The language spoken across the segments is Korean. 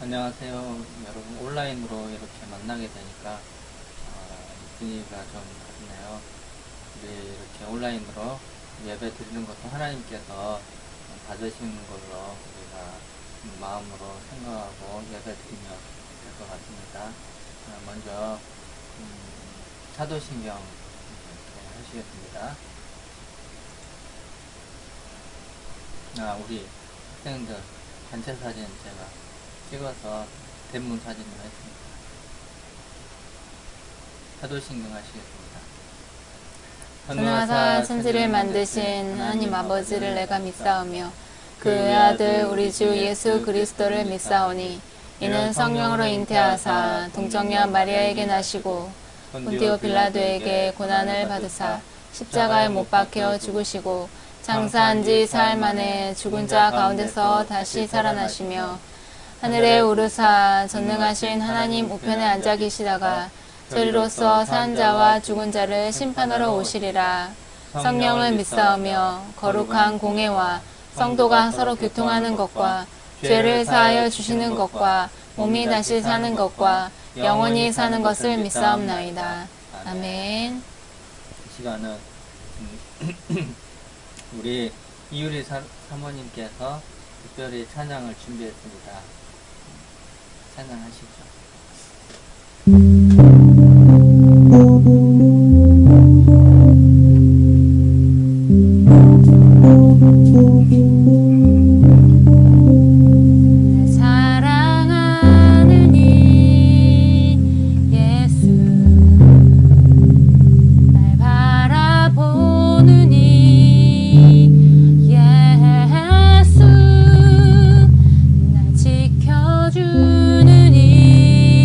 안녕하세요. 여러분 온라인으로 이렇게 만나게 되니까 분위기가 좀 다르네요. 우리 이렇게 온라인으로 예배 드리는 것도 하나님께서 받으시는 걸로 우리가 마음으로 생각하고 예배 드리면 될 것 같습니다. 먼저 사도신경 이렇게 하시겠습니다. 우리 학생들 단체 사진 제가 찍어서 대문 사진으로 했습니다. 사도신경 하시겠습니다. 전능하사 천지를 만드신 하나님 아버지를 내가 믿사오며 그의 아들 우리 주 예수 그리스도를 믿사오니 이는 성령으로 잉태하사 동정녀 마리아에게 나시고 본디오 빌라도에게 고난을 받으사 십자가에 못 박혀 죽으시고 장사한 지 사흘 만에 죽은 자 가운데서 다시 살아나시며 하늘에 오르사 전능하신 하나님 우편에 앉아 계시다가 저리로서 산 자와 죽은 자를 심판하러 오시리라. 성령을 믿사오며 거룩한 공회와 성도가 서로 교통하는 것과 죄를 사하여 주시는 것과 몸이 다시 사는 것과 영원히 사는 것을 믿사옵나이다. 아멘. 이 시간은 우리 이유리 사모님께서 특별히 찬양을 준비했습니다. 찬양하시죠. 지켜주는 이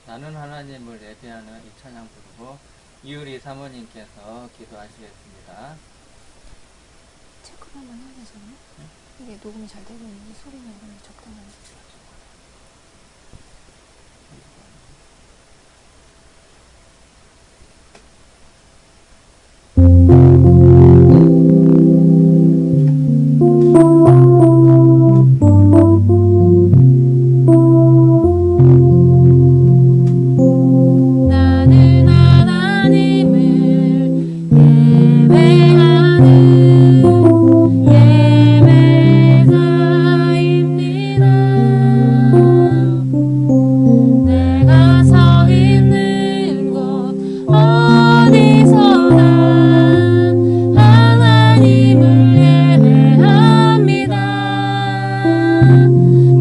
나는 하나님을 예배하는 이 찬양 부르고 이유리 사모님께서 기도하시겠습니다. 체크만 해야 되지 않나? 이게 녹음이 잘 되고 있는데 소리는 이러면 적당한지. 나는 하나님을 예배하는 예배자입니다. 내가 서 있는 곳 어디서나 하나님을 예배합니다.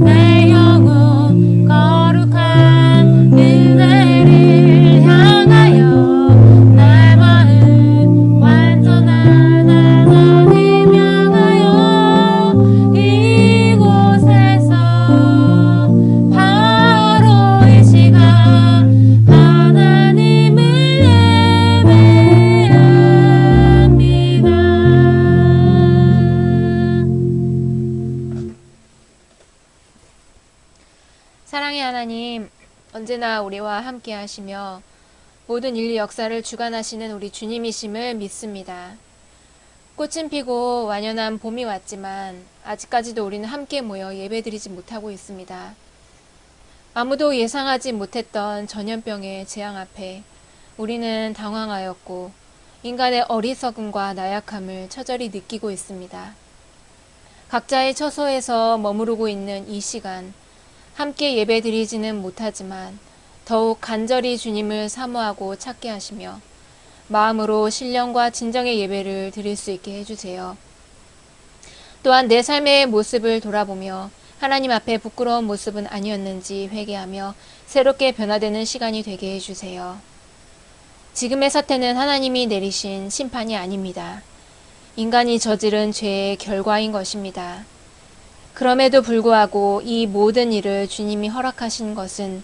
내 영혼 거룩한 은혜를 향하여 내 마음 완전한 하나님 향하여 이곳에서 바로 이 시간 하나님을 예배합니다. 사랑의 하나님, 언제나 우리와 함께 하시며 모든 인류 역사를 주관하시는 우리 주님이심을 믿습니다. 꽃은 피고 완연한 봄이 왔지만 아직까지도 우리는 함께 모여 예배드리지 못하고 있습니다. 아무도 예상하지 못했던 전염병의 재앙 앞에 우리는 당황하였고 인간의 어리석음과 나약함을 처절히 느끼고 있습니다. 각자의 처소에서 머무르고 있는 이 시간, 함께 예배드리지는 못하지만 더욱 간절히 주님을 사모하고 찾게 하시며 마음으로 신령과 진정의 예배를 드릴 수 있게 해주세요. 또한 내 삶의 모습을 돌아보며 하나님 앞에 부끄러운 모습은 아니었는지 회개하며 새롭게 변화되는 시간이 되게 해주세요. 지금의 사태는 하나님이 내리신 심판이 아닙니다. 인간이 저지른 죄의 결과인 것입니다. 그럼에도 불구하고 이 모든 일을 주님이 허락하신 것은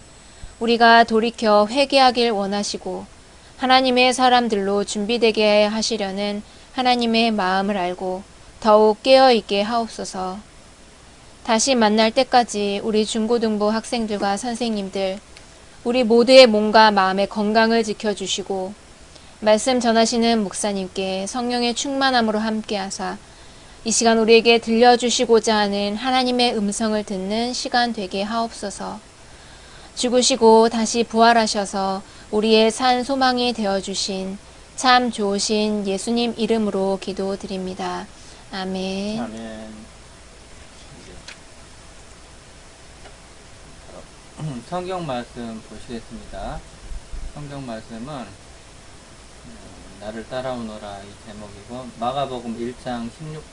우리가 돌이켜 회개하길 원하시고 하나님의 사람들로 준비되게 하시려는 하나님의 마음을 알고 더욱 깨어있게 하옵소서. 다시 만날 때까지 우리 중고등부 학생들과 선생님들, 우리 모두의 몸과 마음의 건강을 지켜주시고 말씀 전하시는 목사님께 성령의 충만함으로 함께하사 이 시간 우리에게 들려주시고자 하는 하나님의 음성을 듣는 시간 되게 하옵소서. 죽으시고 다시 부활하셔서 우리의 산 소망이 되어주신 참 좋으신 예수님 이름으로 기도드립니다. 아멘. 아멘. 성경 말씀 보시겠습니다. 성경 말씀은 나를 따라오너라 이 제목이고 마가복음 1장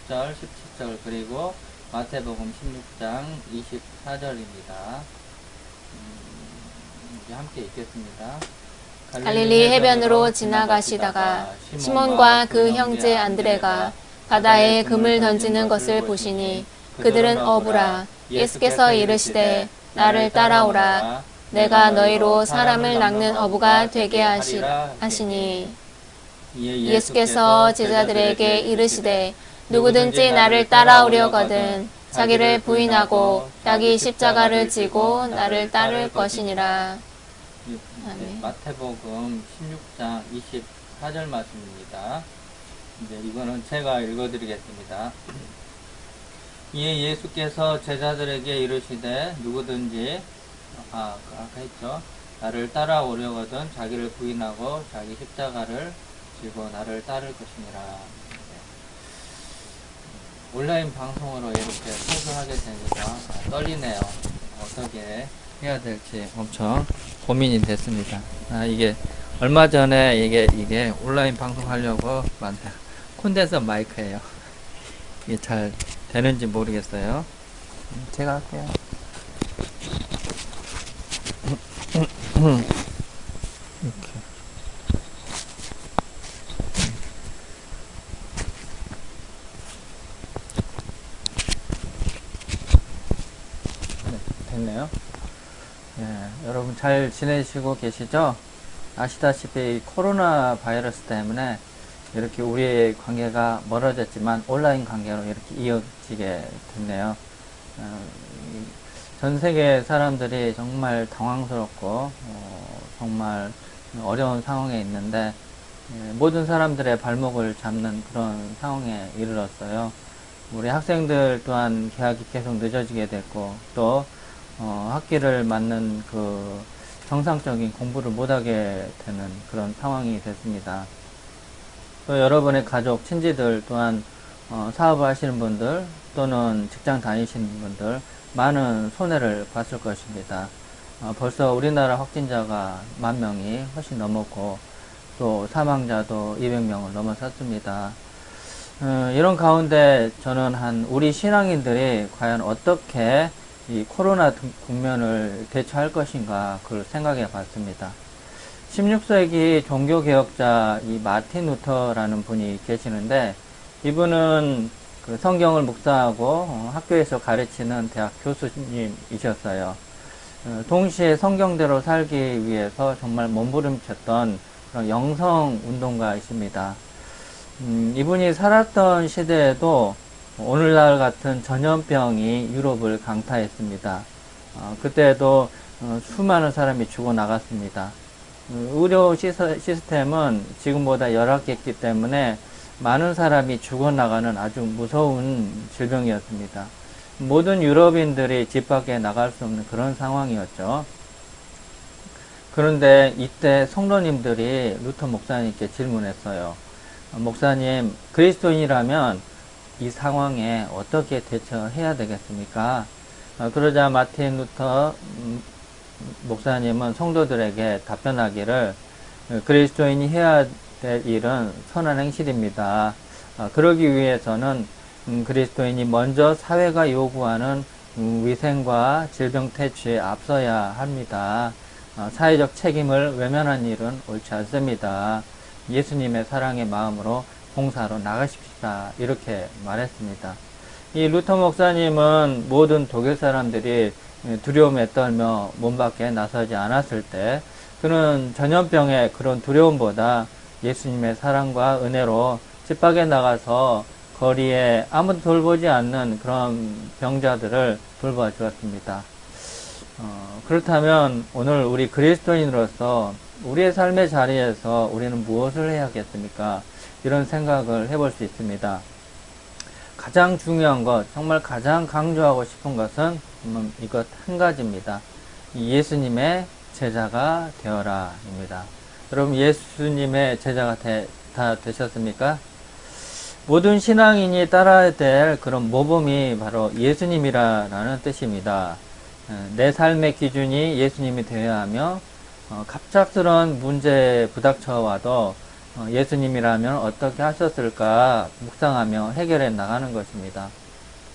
16절 17절 그리고 마태복음 16장 24절입니다. 이제 함께 읽겠습니다. 갈릴리 해변으로 지나가시다가 시몬과 그 형제 안드레가 바다에 금을 던지는 것을 보시니 그들은 어부라. 예수께서 이르시되 나를 따라오라. 내가 너희로 사람을 낚는 어부가 되게 하시니 예수께서 제자들에게 이르시되 누구든지 나를 따라오려거든 자기를 부인하고 자기 십자가를 지고 나를 따를 것이니라. 아멘. 마태복음 16장 24절 말씀입니다. 이제 이거는 제가 읽어드리겠습니다. 이에 예수께서 제자들에게 이르시되 누구든지 아까 했죠. 나를 따라오려거든 자기를 부인하고 자기 십자가를 지고 나를 따를 것이니라. 온라인 방송으로 이렇게 소개하게 되니까 떨리네요. 어떻게 해야 될지 엄청 고민이 됐습니다. 이게 얼마 전에 이게 온라인 방송하려고 만든 콘덴서 마이크예요. 이게 잘 되는지 모르겠어요. 제가 할게요. 이렇게. 네, 됐네요. 예, 여러분 잘 지내시고 계시죠? 아시다시피 이 코로나 바이러스 때문에 이렇게 우리의 관계가 멀어졌지만 온라인 관계로 이렇게 이어지게 됐네요. 전 세계 사람들이 정말 당황스럽고 정말 어려운 상황에 있는데 모든 사람들의 발목을 잡는 그런 상황에 이르렀어요. 우리 학생들 또한 개학이 계속 늦어지게 됐고 또 학기를 맞는 그 정상적인 공부를 못하게 되는 그런 상황이 됐습니다. 또 여러분의 가족, 친지들 또한 사업을 하시는 분들 또는 직장 다니시는 분들 많은 손해를 봤을 것입니다. 벌써 우리나라 확진자가 10,000명이 훨씬 넘었고 또 사망자도 200명을 넘어섰습니다. 이런 가운데 저는 우리 신앙인들이 과연 어떻게 이 코로나 국면을 대처할 것인가 그걸 생각해 봤습니다. 16세기 종교개혁자 이 마틴 루터라는 분이 계시는데 이분은 그 성경을 묵상하고 학교에서 가르치는 대학 교수님이셨어요. 동시에 성경대로 살기 위해서 정말 몸부림쳤던 그런 영성 운동가이십니다. 이분이 살았던 시대에도 오늘날 같은 전염병이 유럽을 강타했습니다. 그때도 수많은 사람이 죽어나갔습니다. 의료 시스템은 지금보다 열악했기 때문에 많은 사람이 죽어나가는 아주 무서운 질병이었습니다. 모든 유럽인들이 집 밖에 나갈 수 없는 그런 상황이었죠. 그런데 이때 성도님들이 루터 목사님께 질문했어요. 목사님, 그리스도인이라면 이 상황에 어떻게 대처해야 되겠습니까? 그러자 마틴 루터 목사님은 성도들에게 답변하기를 그리스도인이 해야 될 일은 선한 행실입니다. 그러기 위해서는 그리스도인이 먼저 사회가 요구하는 위생과 질병 퇴치에 앞서야 합니다. 사회적 책임을 외면한 일은 옳지 않습니다. 예수님의 사랑의 마음으로 봉사로 나가십시다. 이렇게 말했습니다. 이 루터 목사님은 모든 독일 사람들이 두려움에 떨며 문 밖에 나서지 않았을 때 그는 전염병의 그런 두려움보다 예수님의 사랑과 은혜로 집 밖에 나가서 거리에 아무도 돌보지 않는 그런 병자들을 돌봐 주었습니다. 그렇다면 오늘 우리 그리스도인으로서 우리의 삶의 자리에서 우리는 무엇을 해야겠습니까? 이런 생각을 해볼 수 있습니다. 가장 중요한 것, 정말 가장 강조하고 싶은 것은 이것 한 가지입니다. 예수님의 제자가 되어라 입니다. 여러분 예수님의 제자가 다 되셨습니까? 모든 신앙인이 따라야 될 그런 모범이 바로 예수님이라는 뜻입니다. 내 삶의 기준이 예수님이 되어야 하며 갑작스러운 문제에 부닥쳐와도 예수님이라면 어떻게 하셨을까 묵상하며 해결해 나가는 것입니다.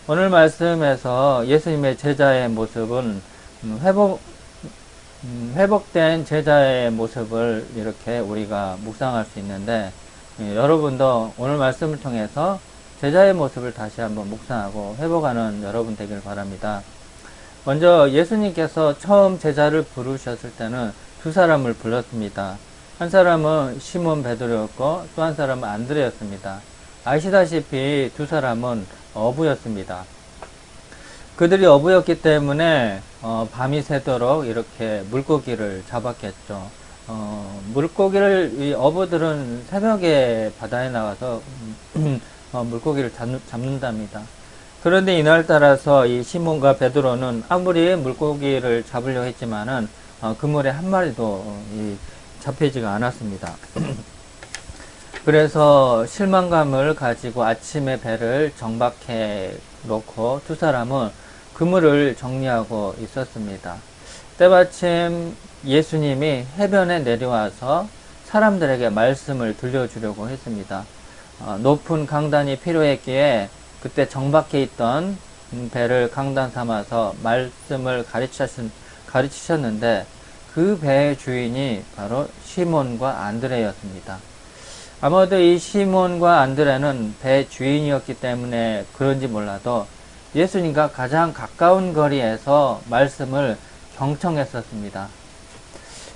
오늘 말씀에서 예수님의 제자의 모습은 회복된 제자의 모습을 이렇게 우리가 묵상할 수 있는데 여러분도 오늘 말씀을 통해서 제자의 모습을 다시 한번 묵상하고 회복하는 여러분 되길 바랍니다. 먼저 예수님께서 처음 제자를 부르셨을 때는 두 사람을 불렀습니다. 한 사람은 시몬 베드로였고 또 한 사람은 안드레였습니다. 아시다시피 두 사람은 어부였습니다. 그들이 어부였기 때문에 밤이 새도록 이렇게 물고기를 잡았겠죠. 이 어부들은 새벽에 바다에 나가서 물고기를 잡는답니다. 그런데 이날따라서 이 시몬과 베드로는 아무리 물고기를 잡으려 했지만은 그물에 한 마리도 잡히지가 않았습니다. 그래서 실망감을 가지고 아침에 배를 정박해 놓고 두 사람은 그물을 정리하고 있었습니다. 때마침 예수님이 해변에 내려와서 사람들에게 말씀을 들려주려고 했습니다. 높은 강단이 필요했기에 그때 정박해 있던 배를 강단 삼아서 말씀을 가르치셨는데 그 배의 주인이 바로 시몬과 안드레였습니다. 아마도 이 시몬과 안드레는 배 주인이었기 때문에 그런지 몰라도 예수님과 가장 가까운 거리에서 말씀을 경청했었습니다.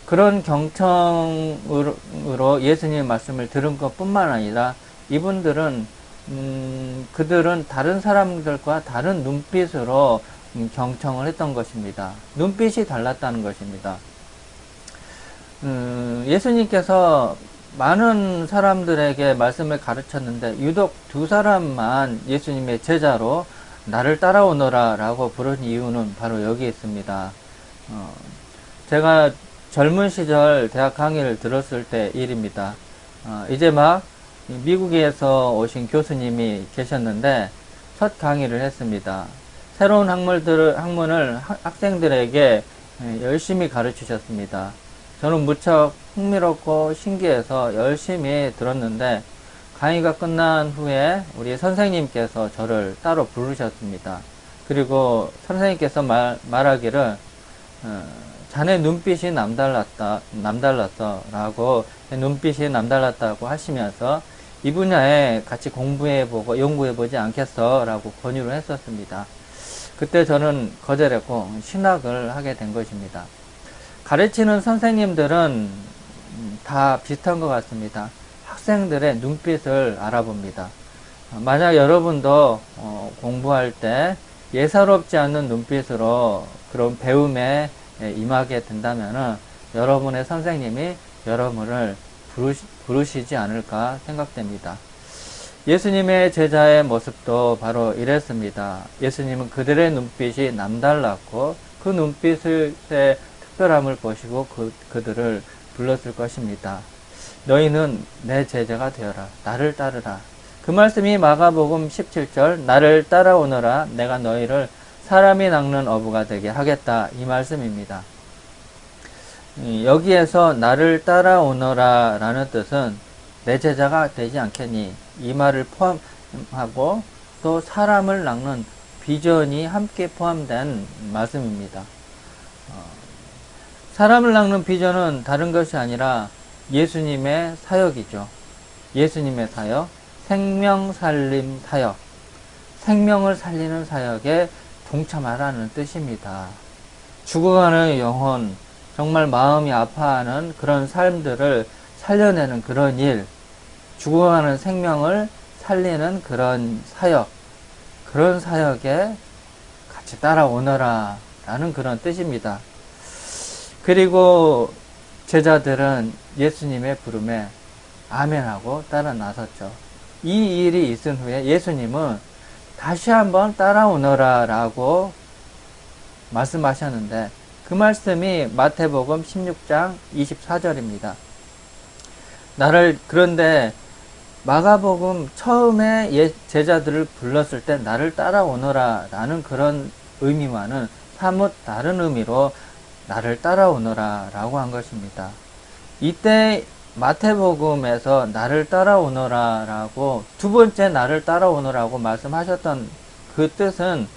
그런 경청으로 예수님의 말씀을 들은 것뿐만 아니라 이분들은 그들은 다른 사람들과 다른 눈빛으로 경청을 했던 것입니다. 눈빛이 달랐다는 것입니다. 예수님께서 많은 사람들에게 말씀을 가르쳤는데 유독 두 사람만 예수님의 제자로 나를 따라오너라 라고 부른 이유는 바로 여기 있습니다. 제가 젊은 시절 대학 강의를 들었을 때 일입니다. 이제 막 미국에서 오신 교수님이 계셨는데 첫 강의를 했습니다. 새로운 학문을 학생들에게 열심히 가르치셨습니다. 저는 무척 흥미롭고 신기해서 열심히 들었는데 강의가 끝난 후에 우리 선생님께서 저를 따로 부르셨습니다. 그리고 선생님께서 말하기를 자네 눈빛이 남달랐어 라고 눈빛이 남달랐다고 하시면서 이 분야에 같이 공부해보고 연구해보지 않겠어 라고 권유를 했었습니다. 그때 저는 거절했고 신학을 하게 된 것입니다. 가르치는 선생님들은 다 비슷한 것 같습니다. 학생들의 눈빛을 알아봅니다. 만약 여러분도 공부할 때 예사롭지 않는 눈빛으로 그런 배움에 임하게 된다면 여러분의 선생님이 여러분을 부르시지 않을까 생각됩니다. 예수님의 제자의 모습도 바로 이랬습니다. 예수님은 그들의 눈빛이 남달랐고 그 눈빛의 특별함을 보시고 그들을 불렀을 것입니다. 너희는 내 제자가 되어라. 나를 따르라. 그 말씀이 마가복음 17절 나를 따라오너라. 내가 너희를 사람이 낚는 어부가 되게 하겠다. 이 말씀입니다. 여기에서 나를 따라오너라 라는 뜻은 내 제자가 되지 않겠니? 이 말을 포함하고 또 사람을 낚는 비전이 함께 포함된 말씀입니다. 사람을 낚는 비전은 다른 것이 아니라 예수님의 사역이죠. 예수님의 사역, 생명 살림 사역, 생명을 살리는 사역에 동참하라는 뜻입니다. 죽어가는 영혼, 정말 마음이 아파하는 그런 삶들을 살려내는 그런 일, 죽어가는 생명을 살리는 그런 사역, 그런 사역에 같이 따라오너라 라는 그런 뜻입니다. 그리고 제자들은 예수님의 부름에 아멘하고 따라 나섰죠. 이 일이 있은 후에 예수님은 다시 한번 따라오너라 라고 말씀하셨는데 그 말씀이 마태복음 16장 24절입니다. 그런데 마가복음 처음에 제자들을 불렀을 때 나를 따라오너라 라는 그런 의미와는 사뭇 다른 의미로 나를 따라오너라 라고 한 것입니다. 이때 마태복음에서 나를 따라오너라 라고 두 번째 나를 따라오너라고 말씀하셨던 그 뜻은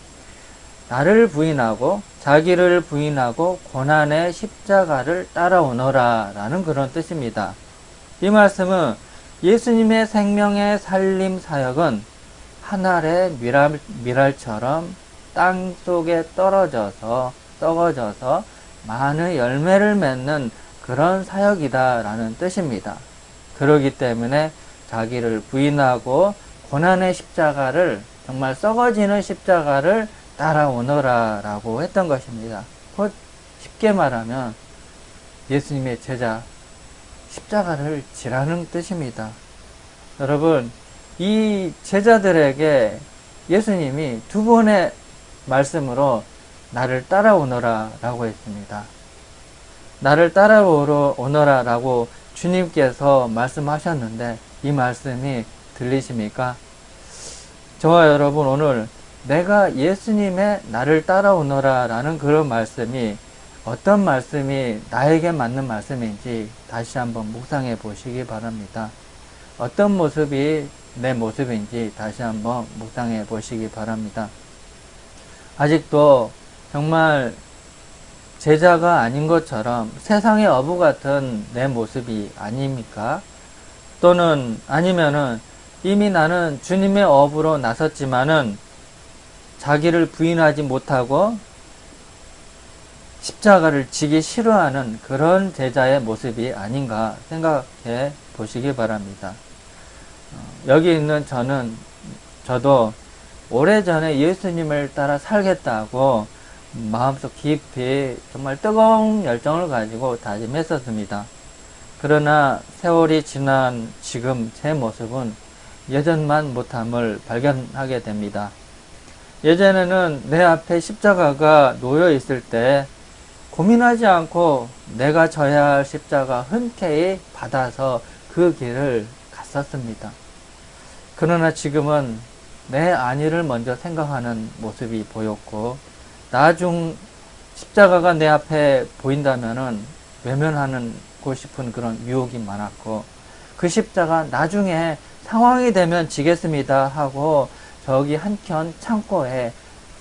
나를 부인하고 자기를 부인하고 고난의 십자가를 따라오너라 라는 그런 뜻입니다. 이 말씀은 예수님의 생명의 살림 사역은 하늘의 미랄처럼 땅 속에 떨어져서 썩어져서 많은 열매를 맺는 그런 사역이다 라는 뜻입니다. 그렇기 때문에 자기를 부인하고 고난의 십자가를 정말 썩어지는 십자가를 따라오너라 라고 했던 것입니다. 곧 쉽게 말하면 예수님의 제자 십자가를 지라는 뜻입니다. 여러분 이 제자들에게 예수님이 두 번의 말씀으로 나를 따라오너라 라고 했습니다. 나를 따라오너라 라고 주님께서 말씀하셨는데 이 말씀이 들리십니까? 저와 여러분 오늘 내가 예수님의 나를 따라오너라 라는 그런 말씀이 어떤 말씀이 나에게 맞는 말씀인지 다시 한번 묵상해 보시기 바랍니다. 어떤 모습이 내 모습인지 다시 한번 묵상해 보시기 바랍니다. 아직도 정말 제자가 아닌 것처럼 세상의 어부 같은 내 모습이 아닙니까? 또는 아니면은 이미 나는 주님의 어부로 나섰지만은 자기를 부인하지 못하고 십자가를 지기 싫어하는 그런 제자의 모습이 아닌가 생각해 보시기 바랍니다. 여기 있는 저도 오래전에 예수님을 따라 살겠다고 마음속 깊이 정말 뜨거운 열정을 가지고 다짐했었습니다. 그러나 세월이 지난 지금 제 모습은 예전만 못함을 발견하게 됩니다. 예전에는 내 앞에 십자가가 놓여 있을 때 고민하지 않고 내가 져야 할 십자가 흔쾌히 받아서 그 길을 갔었습니다. 그러나 지금은 내 안위를 먼저 생각하는 모습이 보였고, 나중 십자가가 내 앞에 보인다면은 외면하고 싶은 그런 유혹이 많았고, 그 십자가 나중에 상황이 되면 지겠습니다 하고 저기 한켠 창고에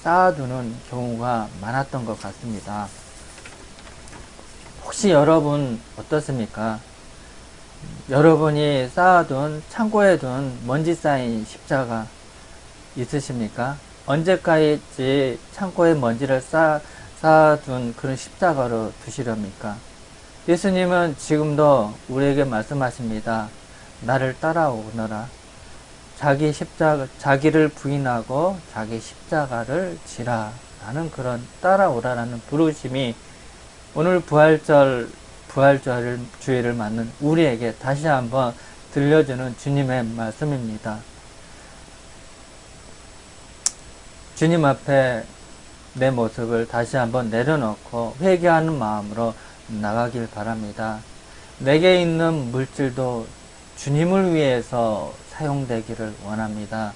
쌓아두는 경우가 많았던 것 같습니다. 혹시 여러분 어떻습니까? 여러분이 쌓아둔 창고에 둔 먼지 쌓인 십자가 있으십니까? 언제까지 창고에 먼지를 쌓아둔 그런 십자가로 두시렵니까? 예수님은 지금도 우리에게 말씀하십니다. 나를 따라오너라. 자기를 부인하고 자기 십자가를 지라. 라는 그런 따라오라라는 부르심이 오늘 부활절 주일을 맞는 우리에게 다시 한번 들려주는 주님의 말씀입니다. 주님 앞에 내 모습을 다시 한번 내려놓고 회개하는 마음으로 나가길 바랍니다. 내게 있는 물질도 주님을 위해서 사용되기를 원합니다.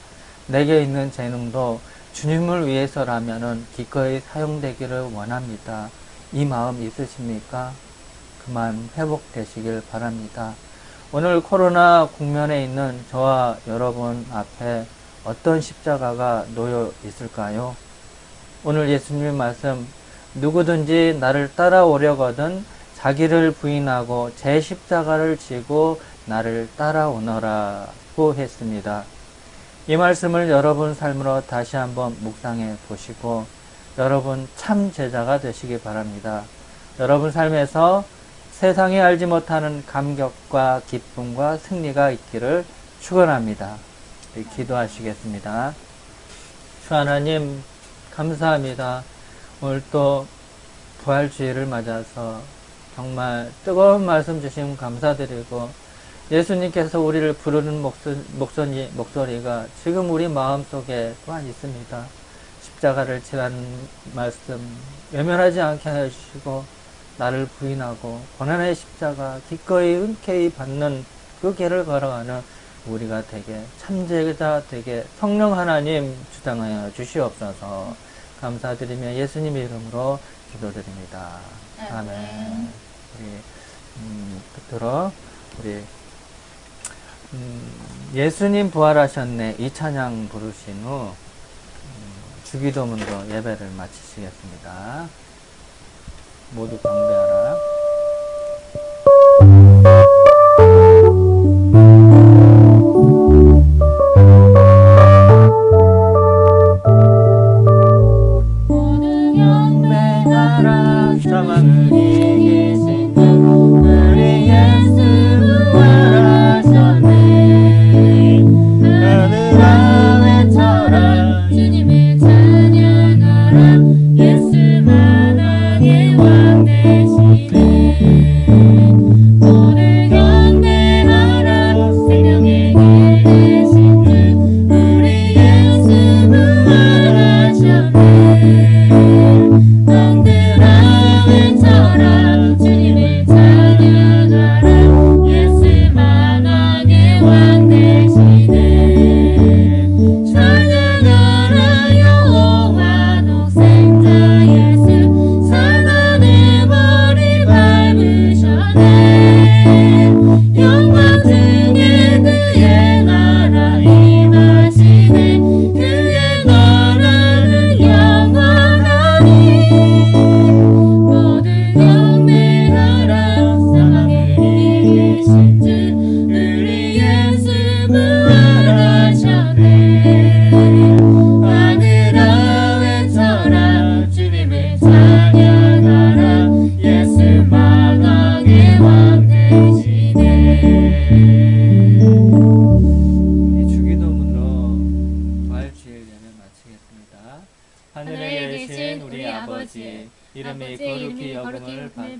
내게 있는 재능도 주님을 위해서라면은 기꺼이 사용되기를 원합니다. 이 마음 있으십니까? 그 마음 회복되시길 바랍니다. 오늘 코로나 국면에 있는 저와 여러분 앞에 어떤 십자가가 놓여 있을까요? 오늘 예수님의 말씀, 누구든지 나를 따라오려거든 자기를 부인하고 제 십자가를 지고 나를 따라오너라고 했습니다. 이 말씀을 여러분 삶으로 다시 한번 묵상해 보시고 여러분 참 제자가 되시기 바랍니다. 여러분 삶에서 세상이 알지 못하는 감격과 기쁨과 승리가 있기를 축원합니다. 기도하시겠습니다. 주 하나님 감사합니다. 오늘 또 부활주일을 맞아서 정말 뜨거운 말씀 주심 감사드리고 예수님께서 우리를 부르는 목소리가 지금 우리 마음속에 또한 있습니다. 십자가를 지라는 말씀 외면하지 않게 해주시고 나를 부인하고 고난의 십자가 기꺼이 흔쾌히 받는 그 길을 걸어가는 우리가 되게 참제자 되게 성령 하나님 주장하여 주시옵소서. 감사드리며 예수님의 이름으로 기도드립니다. 아멘. 끝으로 우리 예수님 부활하셨네 이 찬양 부르신 후 주기도문으로 예배를 마치시겠습니다. 모두 경배하라. 사망을 이기신 우리 예수 부활하셨네. 하늘아 외쳐라 주님을 찬양하라. 예수 만왕의 왕 되시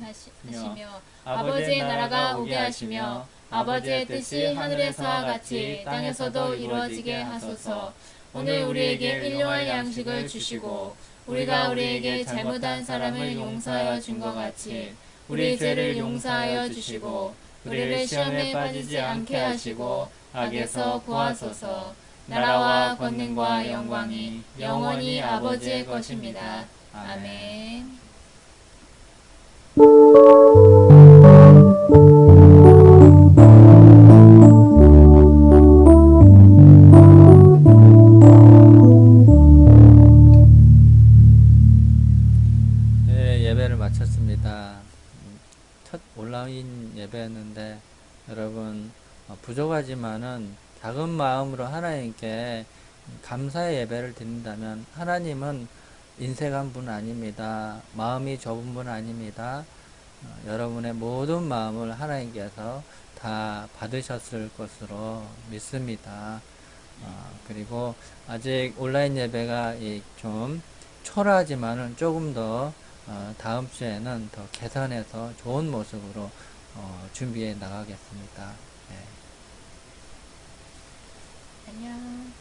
하시며 아버지의 나라가 오게 하시며 아버지의 뜻이 하늘에서와 같이 땅에서도 이루어지게 하소서. 오늘 우리에게 일용할 양식을 주시고 우리가 우리에게 잘못한 사람을 용서하여 준 것 같이 우리 죄를 용서하여 주시고 우리를 시험에 빠지지 않게 하시고 악에서 구하소서. 나라와 권능과 영광이 영원히 아버지의 것입니다. 아멘. 네, 예배를 마쳤습니다. 첫 온라인 예배였는데 여러분 부족하지만은 작은 마음으로 하나님께 감사의 예배를 드린다면 하나님은 인색한 분 아닙니다. 마음이 좁은 분 아닙니다. 여러분의 모든 마음을 하나님께서 다 받으셨을 것으로 믿습니다. 그리고 아직 온라인 예배가 좀 초라하지만은 조금 더 다음 주에는 더 개선해서 좋은 모습으로 준비해 나가겠습니다. 네. 안녕.